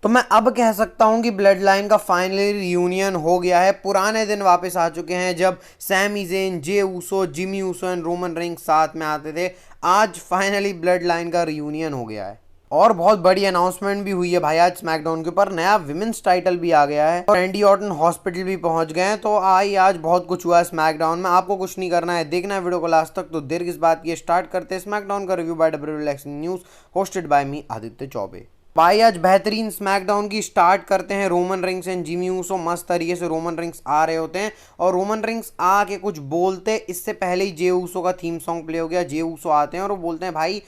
तो मैं अब कह सकता हूं कि ब्लड लाइन का फाइनली रियूनियन हो गया है। पुराने दिन वापस आ चुके हैं जब Sami Zayn, Jey Uso, Jimmy Uso and Roman Reigns साथ में आते थे। आज फाइनली ब्लड लाइन का रियूनियन हो गया है और बहुत बड़ी अनाउंसमेंट भी हुई है भाई। आज स्मैकडाउन के ऊपर नया विमेंस टाइटल भी आ गया है और रैंडी ऑर्टन हॉस्पिटल भी पहुंच गए हैं। तो आज बहुत कुछ हुआ है स्मैकडाउन में। आपको कुछ नहीं करना है, देखना है वीडियो को लास्ट तक। तो देर किस बात की, स्टार्ट करते हैं स्मैकडाउन का review by WW news, hosted by me Aditya Choubey. भाई आज बेहतरीन स्मैकडाउन की स्टार्ट करते हैं। Roman Reigns and Jimmy Uso मस्त तरीके से रोमन रिंग्स आ रहे होते हैं और रोमन रिंग्स आके कुछ बोलते, इससे पहले ही जे ऊसो का थीम सॉन्ग प्ले हो गया। जे ऊसो आते हैं और वो बोलते हैं भाई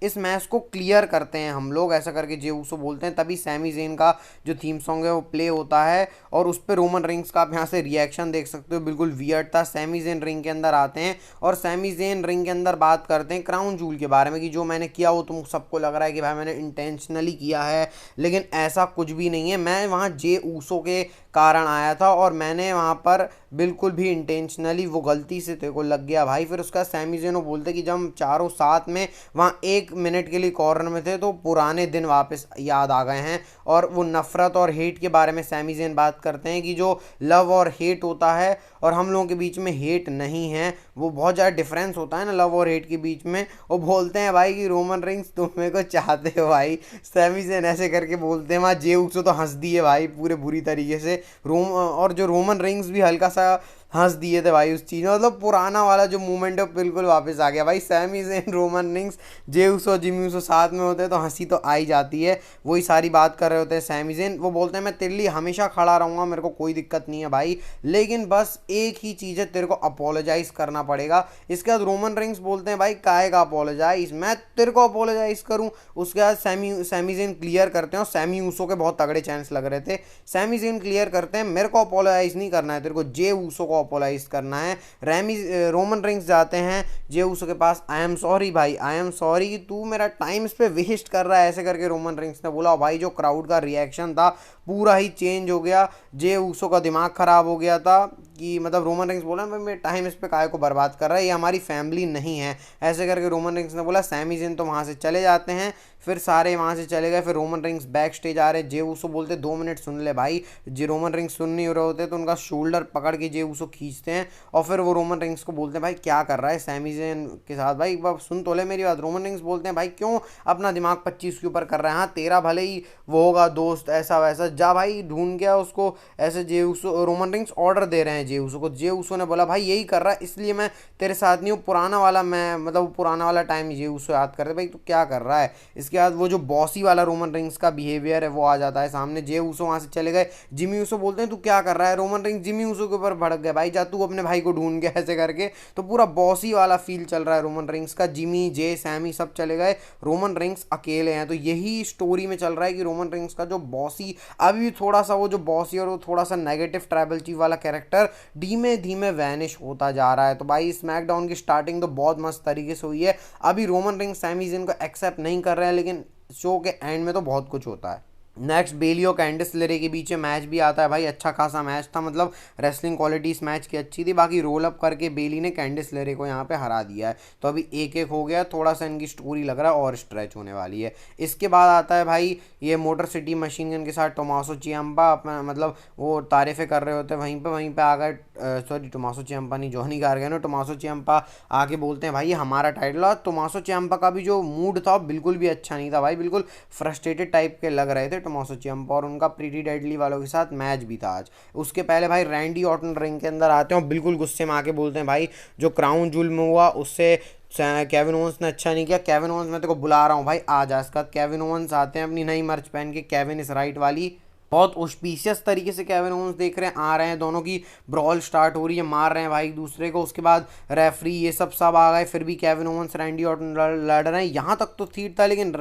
इस मैच को क्लियर करते हैं हम लोग, ऐसा करके जे ऊसो बोलते हैं। तभी सैमी ज़ेन का जो थीम सॉन्ग है वो प्ले होता है और उस पर रोमन रिंग्स का आप यहाँ से रिएक्शन देख सकते हो, बिल्कुल वियर्ड था। सैमी ज़ेन रिंग के अंदर आते हैं और सैमी ज़ेन रिंग के अंदर बात करते हैं क्राउन जूल के बारे में कि जो मैंने किया वो तुम सबको लग रहा है कि भाई मैंने इंटेंशनली किया है, लेकिन ऐसा कुछ भी नहीं है। मैं वहाँ जे ऊसो के कारण आया था और मैंने वहाँ पर बिल्कुल भी इंटेंशनली, वो गलती से तेरे को लग गया भाई। फिर उसका सैमी ज़ेन वो बोलते कि जब हम चारों साथ में वहाँ 1 मिनट के लिए कॉर्नर में थे तो पुराने दिन वापस याद आ गए हैं। और वो नफरत और हेट के बारे में सैमी ज़ेन बात करते हैं कि जो लव और हेट होता है और हम लोगों के बीच में हेट नहीं है, वो बहुत ज़्यादा डिफरेंस होता है ना लव और हेट के बीच में। वो बोलते हैं भाई कि रोमन रिंग्स तुम मेरे को चाहते हो भाई, सैमी ज़ेन ऐसे करके बोलते हैं। वहाँ जे ऊसो तो हंस दिए भाई पूरे बुरी तरीके से। और जो रोमन रिंग्स भी हल्का सा हंस दिए थे भाई उस चीज़ में। मतलब पुराना वाला जो मूवमेंट है बिल्कुल वापस आ गया भाई। सैमी ज़ेन, रोमन रिंग्स, जे ऊसो, जिमी ऊसो साथ में होते हैं तो हंसी तो आ ही जाती है। वही सारी बात कर रहे होते हैं सैमी ज़ेन। वो बोलते हैं मैं तेरे लिए हमेशा खड़ा रहूँगा, मेरे को कोई दिक्कत नहीं है भाई, लेकिन बस एक ही चीज़ है, तेरे को अपोलोजाइज करना पड़ेगा। इसके बाद रोमन रिंग्स बोलते हैं भाई काहे का अपोलोजाइज, मैं तेरे को अपोलोजाइज करूँ। उसके बाद सैमी ज़ेन क्लियर करते हैं और सैमी ऊसो के बहुत तगड़े चांस लग रहे थे। सैमी ज़ेन क्लियर करते हैं मेरे को अपोलोजाइज नहीं करना है, तेरे को जे ऊसो को अपोलाइज करना है। रोमन रिंग्स जाते हैं जे ऊसो के पास, आई एम सॉरी भाई, आई एम सॉरी कि तू मेरा टाइम इस पे वेस्ट कर रहा है, ऐसे करके रोमन रिंग्स ने बोला। भाई जो क्राउड का रिएक्शन था पूरा ही चेंज हो गया। जे ऊसो का दिमाग खराब हो गया था कि मतलब रोमन रिंग्स बोला भाई मैं टाइम इस पे काहे को बर्बाद कर रहा है, ये हमारी फैमिली नहीं है, ऐसे करके रोमन रिंग्स ने बोला। सैमी ज़ेन तो वहाँ से चले जाते हैं, फिर सारे वहाँ से चले गए। फिर रोमन रिंग्स बैक स्टेज आ रहे, जे ऊसो बोलते 2 मिनट सुन ले भाई। जे रोमन रिंग्स सुन नहीं रहे होते तो उनका शोल्डर पकड़ के जे ऊसो खींचते हैं और फिर वो रोमन रिंग्स को बोलते हैं भाई क्या कर रहा है सैमी ज़ेन के साथ, भाई एक बार सुन तो ले मेरी बात। रोमन रिंग्स बोलते हैं भाई क्यों अपना दिमाग 25 के ऊपर कर रहा है, हाँ तेरा भले ही वो होगा दोस्त ऐसा वैसा, जा भाई ढूंढ गया उसको, ऐसे Jey Uso, Roman rings order दे रहे हैं जे ऊसो को। जे ऊसो ने बोला भाई यही कर रहा है इसलिए मैं तेरे साथ नहीं हूँ, पुराना वाला मैं मतलब पुराना वाला टाइम जे ऊसो याद करते भाई तू क्या कर रहा है। इसके बाद वो जो बॉसी वाला रोमन रिंग्स का बिहेवियर है वो आ जाता है सामने। जे ऊसो वहाँ से चले गए, जिमी ऊसो बोलते हैं तू क्या कर रहा है। रोमन रिंग्स जिमी ऊसो के ऊपर भड़क गए भाई, जा तू अपने भाई को ढूंढ गया, ऐसे करके। तो पूरा बॉसी वाला फील चल रहा है रोमन रिंग्स का। जिमी, जे, सैमी सब चले गए, रोमन रिंग्स अकेले हैं। तो यही स्टोरी में चल रहा है कि रोमन रिंग्स का जो बॉसी अभी भी थोड़ा सा वो जो बॉसी और वो थोड़ा सा नेगेटिव ट्राइबल चीफ वाला कैरेक्टर धीमे धीमे वैनिश होता जा रहा है। तो भाई स्मैकडाउन की स्टार्टिंग तो बहुत मस्त तरीके से हुई है। अभी रोमन रिंग्स सैमी ज़ेन को एक्सेप्ट नहीं कर रहे हैं, लेकिन शो के एंड में तो बहुत कुछ होता है। नेक्स्ट बेली और कैंडिस लेरे के बीच में मैच भी आता है भाई। अच्छा खासा मैच था, मतलब रेसलिंग क्वालिटी इस मैच की अच्छी थी। बाकी रोल अप करके बेली ने कैंडिस लेरे को यहाँ पे हरा दिया है। तो अभी 1-1 हो गया, थोड़ा सा इनकी स्टोरी लग रहा है और स्ट्रेच होने वाली है। इसके बाद आता है भाई ये मोटर सिटी मशीन गन के साथ टोमासो चियम्पा, अपना मतलब वो तारीफ़ें कर रहे होते हैं। वहीं पे आ गए, सॉरी टोमासो चियम्पा नहीं, जॉनी गार्गनो। टोमासो चियम्पा आके बोलते हैं भाई ये हमारा टाइटल। और टोमासो चियम्पा का भी जो मूड था बिल्कुल भी अच्छा नहीं था भाई, बिल्कुल फ्रस्ट्रेटेड टाइप के लग रहे थे टोमासो चियम्पा। और उनका प्रीटी डेडली वालों के साथ मैच भी था आज। उसके पहले भाई रैंडी ऑर्टन रिंग के अंदर आते हैं और बिल्कुल गुस्से में आके बोलते हैं भाई जो क्राउन जूल में हुआ उससे केविन ओवंस ने अच्छा नहीं किया। केविन ओवंस मैं तेरे को बुला रहा हूँ भाई आ जा। इसका केविन ओवंस आते हैं अपनी नई मर्च पहन के, केविन इज राइट वाली, बहुत ऑस्पिशियस तरीके से केविन ओवंस देख रहे हैं आ रहे हैं, दोनों की ब्रॉल स्टार्ट हो रही है, मार रहे हैं भाई एक दूसरे को। उसके बाद रेफरी ये सब आ गए, फिर भी केविन ओवंस रैंडी ऑर्टन लड़ रहे हैं। यहाँ तक तो ठीक था, लेकिन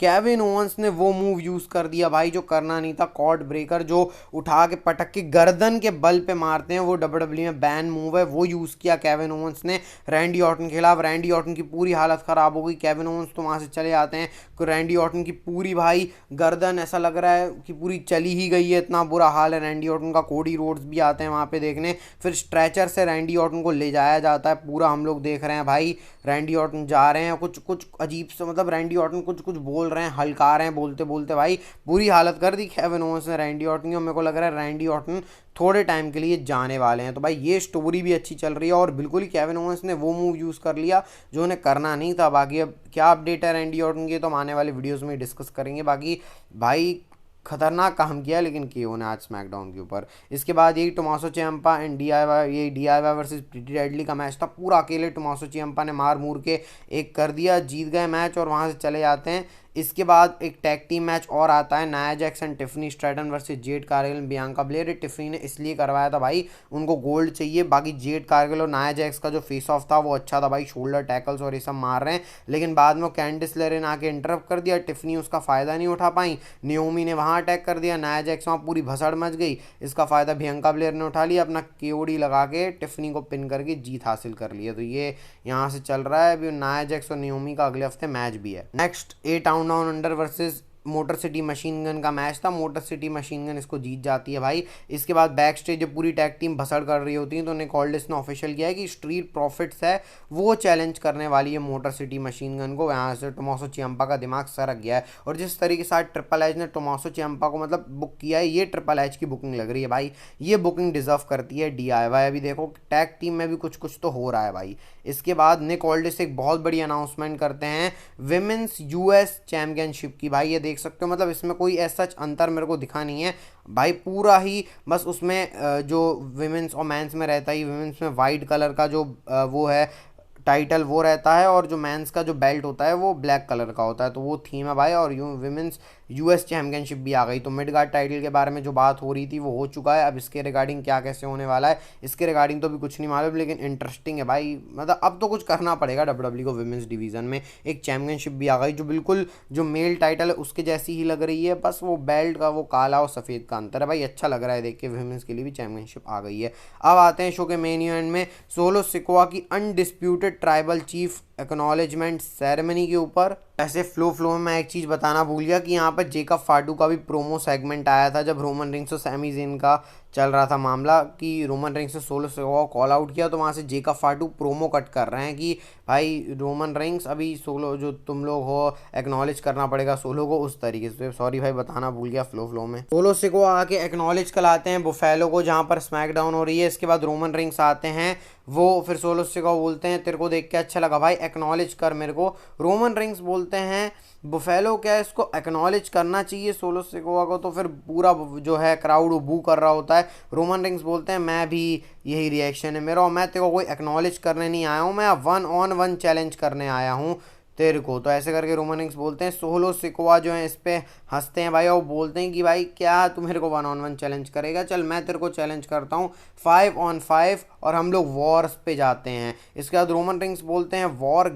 केविन ओवंस ने वो मूव यूज़ कर दिया भाई जो करना नहीं था, कॉर्ड ब्रेकर, जो उठा के पटक के गर्दन के बल पे मारते हैं, वो WWE में बैन मूव है, वो यूज़ किया केविन ओवंस ने रैंडी ऑर्टन के खिलाफ। रैंडी ऑर्टन की पूरी हालत ख़राब हो गई। केविन ओवंस तो वहाँ से चले जाते हैं, रैंडी ऑर्टन की पूरी भाई गर्दन ऐसा लग रहा है कि पूरी चली ही गई है, इतना बुरा हाल है रैंडी ऑर्टन का। कोडी रोड्स भी आते हैं वहाँ पे देखने, फिर स्ट्रेचर से रैंडी ऑर्टन को ले जाया जाता है पूरा। हम लोग देख रहे हैं भाई रैंडी ऑर्टन जा रहे हैं, कुछ कुछ अजीब से मतलब रैंडी ऑर्टन कुछ कुछ बोल रहे हैं, हल्का रहे हैं बोलते बोलते भाई, बुरी हालत कर दी केविन ओवेंस ने रैंडी ऑर्टन की। और मेरे को लग रहा है रैंडी ऑर्टन थोड़े टाइम के लिए जाने वाले हैं। तो भाई ये स्टोरी भी अच्छी चल रही है और बिल्कुल ही केविन ओवेंस ने वो मूव यूज़ कर लिया जो उन्हें करना नहीं था। बाकी अब क्या अपडेट है रैंडी ऑर्टन की तो हम आने वाले वीडियोस में डिस्कस करेंगे। बाकी भाई खतरनाक काम किया लेकिन KO ने आज स्मैकडाउन के ऊपर। इसके बाद यही टोमासो चियम्पा एंड DIY, ये DIY वर्सेस प्रीटी डेडली का मैच था। पूरा अकेले टोमासो चियम्पा ने मार मूर के एक कर दिया, जीत गए मैच और वहाँ से चले जाते हैं। इसके बाद एक टैग टीम मैच और आता है, Nia Jax and Tiffany Stratton versus Jade Cargill and Bianca Blair. Tiffany ने इसलिए करवाया था भाई उनको गोल्ड चाहिए। बाकी जेड कारगिल और नाया जैक्स का जो फेस ऑफ था वो अच्छा था भाई, शोल्डर टैकल्स और ये सब मार रहे हैं। लेकिन बाद में कैंडिस लेरे ने आके इंटरप्ट कर दिया, टिफनी उसका फ़ायदा नहीं उठा पाई, नियोमी ने वहाँ अटैक कर दिया, नाया जैक्स वहाँ पूरी भसड़ मच गई। इसका फ़ायदा बियांका ब्लेयर ने उठा लिया, अपना KOD लगा के टिफनी को पिन करके जीत हासिल कर लिया। तो ये यहाँ से चल रहा है। अभी नाया जैक्स और नियोमी का अगले हफ्ते मैच भी है। Next 8 down under versus motor city machine gun का मैच था। मोटर सिटी मशीन गन इसको जीत जाती है भाई। इसके बाद बैक स्टेज जब पूरी टैग टीम भसड़ कर रही होती है तो निक ऑल्डिस ने ऑफिशियल किया है कि स्ट्रीट प्रॉफिट्स है वो चैलेंज करने वाली है मोटर सिटी मशीन गन को। यहाँ से टोमासो चियम्पा का दिमाग सरक गया है और जिस तरीके से ट्रिपल एच ने टोमासो चियम्पा को मतलब बुक किया है, ये ट्रिपल एच की बुकिंग लग रही है भाई, ये बुकिंग डिजर्व करती है DIY। अभी देखो टैग टीम में भी कुछ कुछ तो हो रहा है भाई। इसके बाद निक ऑल्डिस एक बहुत बड़ी अनाउंसमेंट करते हैं विमेंस US चैम्पियनशिप की। भाई ये देख सकते हो मतलब इसमें कोई ऐसा अंतर मेरे को दिखा नहीं है भाई, पूरा ही बस उसमें जो विमेंस और मेंस में रहता है, विमेंस में वाइट कलर का जो वो है टाइटल वो रहता है और जो मेंस का जो बेल्ट होता है वो ब्लैक कलर का होता है, तो वो थीम है भाई। और विमेंस US चैम्पियनशिप भी आ गई। तो मिड गार्ड टाइटल के बारे में जो बात हो रही थी वो हो चुका है। अब इसके रिगार्डिंग क्या कैसे होने वाला है इसके रिगार्डिंग तो भी कुछ नहीं मालूम, लेकिन इंटरेस्टिंग है भाई। मतलब अब तो कुछ करना पड़ेगा WWE को। विमेंस डिवीज़न में एक चैम्पियनशिप भी आ गई जो बिल्कुल जो मेल टाइटल है उसके जैसी ही लग रही है, बस वो बेल्ट का वो काला और सफ़ेद का अंतर है भाई। अच्छा लग रहा है देख के, विमेंस के लिए भी चैम्पियनशिप आ गई है। अब आते हैं शो के मेन इवेंट में, सोलो सिकोआ की undisputed tribal chief acknowledgement ceremony के ऊपर। ऐसे फ्लो में मैं एक चीज़ बताना भूल गया कि यहाँ पर जेकब फाडू का भी प्रोमो सेगमेंट आया था जब रोमन रिंग्स और सैमी ज़ेन का चल रहा था मामला कि रोमन रिंग्स ने सोलो सिकोआ कॉल आउट किया, तो वहाँ से जेकब फाडू प्रोमो कट कर रहे हैं कि भाई रोमन रिंग्स अभी सोलो जो तुम लोग हो एक्नॉलेज करना पड़ेगा सोलो को, उस तरीके से। सॉरी भाई बताना भूल गया फ्लो में। सोलो सिकोआ आके एक्नॉलेज कराते हैं बुफेलो को जहाँ पर स्मैकडाउन हो रही है। इसके बाद रोमन रिंग्स आते हैं, वो फिर सोलो सिकोआ बोलते हैं तेरे को देख के अच्छा लगा भाई, एक्नॉलेज कर मेरे को। रोमन रिंग्स बोलते हैं बुफेलो क्या इसको एक्नॉलेज करना चाहिए सोलो सिकोआ को, तो फिर पूरा जो है क्राउड बू कर रहा होता है। रोमन रिंग्स बोलते हैं मैं भी यही रिएक्शन है मेरा और मैं तेरे को कोई एक्नॉलेज करने नहीं आया हूँ, मैं 1-on-1 चैलेंज करने आया हूँ तेरे को। तो ऐसे करके रोमन रिंग्स बोलते हैं। सोलो सिकोआ जो है इस पे हंसते हैं भाई और बोलते हैं कि भाई क्या तू मेरे को 1-on-1 चैलेंज करेगा, चल मैं तेरे को चैलेंज करता हूँ 5-on-5 और हम लोग वॉर्स पे जाते हैं। इसके बाद रोमन रिंग्स बोलते हैं वॉर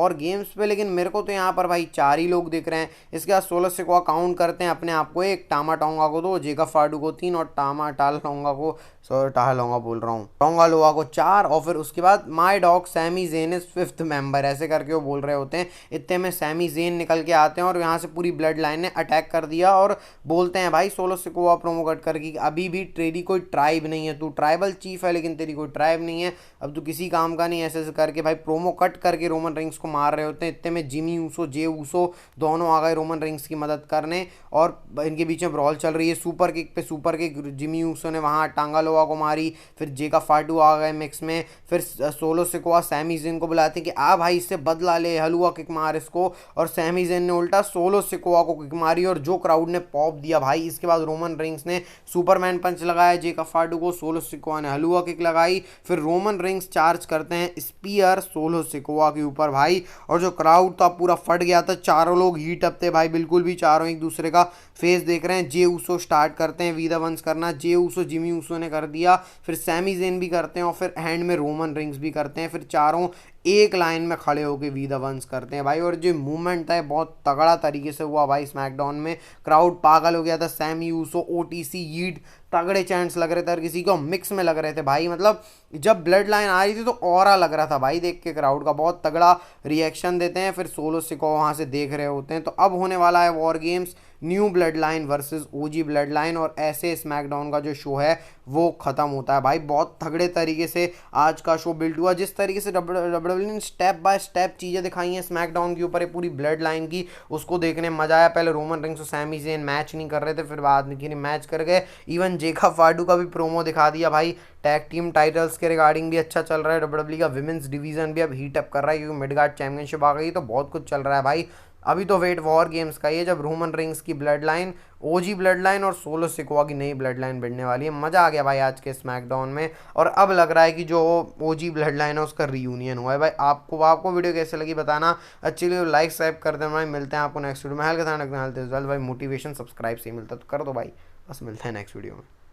गेम्स पे, लेकिन मेरे को तो यहाँ पर भाई 4 ही लोग दिख रहे हैं। इसके बाद सोलो सिकोआ काउंट करते हैं अपने आप को, एक टामा टोंगा को 2, जेकब फाडू को 3 और टालालोंगा को टालालोंगा बोल रहा हूँ टोंगा लोआ को 4 और फिर उसके बाद my dog Sami Zayn is 5th member, ऐसे करके वो बोल रहे होते हैं। इतने में सैमी ज़ेन निकल के आते हैं और यहाँ से पूरी ब्लड लाइन ने अटैक कर दिया और बोलते हैं भाई सोलो सिकोआ प्रोमो कट करके अभी भी तेरी कोई ट्राइब नहीं है, तू ट्राइबल चीफ है लेकिन तेरी कोई ट्राइब नहीं है, अब तू किसी काम का नहीं, ऐसे करके भाई प्रोमो कट करके रोमन रिंग्स को मार रहे होते हैं। इतने में जिमी ऊसो जे ऊसो दोनों आ गए रोमन रिंग्स की मदद करने और इनके बीच में ब्रॉल चल रही है। सुपर किक पे सुपर किक जिमी ऊसो ने वहाँ टांगालोआ को मारी, फिर जेकब फाडू आ गए मिक्स में, फिर सोलो सिकोआ सैमी ज़ेन को बुलाते हैं कि आ भाई इससे बदला ले, हलुआ किक मार इसको, और सैमी ज़ेन ने उल्टा सोलो सिकोआ को किक मारी और जो क्राउड ने पॉप दिया भाई। इसके बाद रोमन रिंग्स ने सुपरमैन पंच लगाया जेकब फाडू को, सोलो सिकोआ ने हलुआ किक लगाई, फिर रोमन रिंग्स चार्ज करते हैं स्पीयर सोलो सिकोआ के ऊपर भाई, और जो क्राउड था पूरा फट गया था। चारों लोग हीट अप थे भाई, बिल्कुल भी चारों एक दूसरे का फेस देख रहे हैं। जे ऊसो स्टार्ट करते हैं वी द वंस करना, जे ऊसो जिमी ऊसो ने कर दिया, फिर सैमी ज़ेन भी करते हैं और फिर हैंड में रोमन रिंग्स भी करते हैं, फिर चारों एक लाइन में खड़े होकर वी द वंस करते हैं भाई। और जो मूवमेंट था बहुत तगड़ा तरीके से हुआ भाई स्मैकडाउन में, क्राउड पागल हो गया था। सैमी यूसो ओटीसी यीट तगड़े चैंट्स लग रहे थे, हर किसी को मिक्स में लग रहे थे भाई। मतलब जब ब्लड लाइन आ रही थी तो ऑरा लग रहा था भाई देख के, क्राउड का बहुत तगड़ा रिएक्शन देते हैं। फिर सोलो सिकोआ वहाँ से देख रहे होते हैं। तो अब होने वाला है war games new bloodline versus OG bloodline, और ऐसे स्मैकडाउन का जो शो है वो खत्म होता है भाई। बहुत तगड़े तरीके से आज का शो बिल्ड हुआ, जिस तरीके से डब्ल्यूडब्ल्यूई ने स्टेप बाय स्टेप चीज़ें दिखाई हैं स्मैकडाउन के ऊपर, पूरी ब्लड लाइन की, उसको देखने में मजा आया। पहले रोमन रिंग्स और सैमी ज़ेन मैच नहीं कर रहे थे, फिर बाद में मैच कर गए। इवन जेका फाडू का भी प्रोमो दिखा दिया भाई। टैग टीम टाइटल्स के रिगार्डिंग भी अच्छा चल रहा है, डब्ल्यूडब्ल्यूई का विमेंस डिवीजन भी अब हीट अप कर रहा है क्योंकि मिडगार्ड चैंपियनशिप आ गई, तो बहुत कुछ चल रहा है भाई। अभी तो वेट वॉर गेम्स का ही है जब रोमन रिंग्स की ब्लड लाइन, ओजी ब्लड लाइन और सोलो सिकोआ की नई ब्लड लाइन बढ़ने वाली है। मज़ा आ गया भाई आज के स्मैकडाउन में, और अब लग रहा है कि जो ओजी ब्लड लाइन है उसका रीयूनियन हुआ है भाई। आपको वीडियो कैसे लगी बताना, अच्छी लगी लाइक सब्सक्राइब कर देना भाई। मिलते हैं आपको नेक्स्ट वीडियो में। हेल्थ का ध्यान रखना, हेल्थ इज वेल्थ भाई। मोटिवेशन सब्सक्राइब से ही मिलता है, तो कर दो भाई। बस मिलते हैं नेक्स्ट वीडियो में।